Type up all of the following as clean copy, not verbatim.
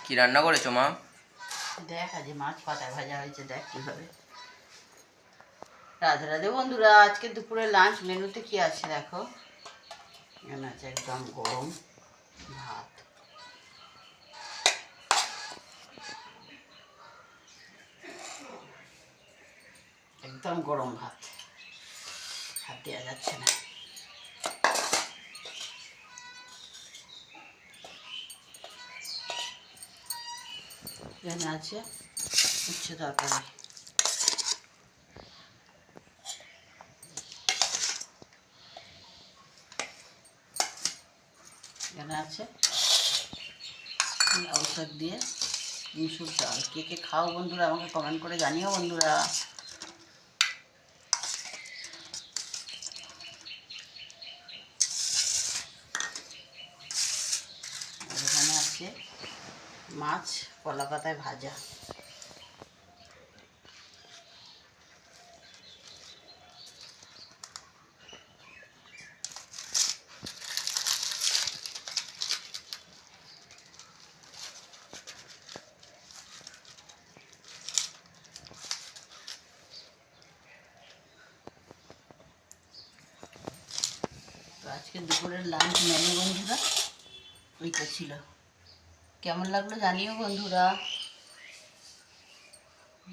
কি রান্না করেছো মা? দেখ আজ মাছ পাতায় ভাজা হয়েছে, দেখ কীভাবে। রাধে রাধে বন্ধুরা, আজকে দুপুরে লাঞ্চ মেনুতে কি আছে দেখো। এখানে আছে একদম গরম ভাত, একদম গরম ভাত, হাত দেওয়া যাচ্ছে না। এখানে আছে উচ্ছে তরকারি, এখানে আছে লাউ শাক দিয়ে মুসুর ডাল। কে কে খাও বন্ধুরা আমাকে কমেন্ট করে জানিও বন্ধুরা। আর এখানে আছে মাছ কলা পাতায় ভাজা। তো আজকে দুপুরের লাঞ্চ মেনু বন্ধুরা ওইটা ছিল। কেমন লাগলো জানিও বন্ধুরা।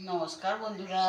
নমস্কার বন্ধুরা।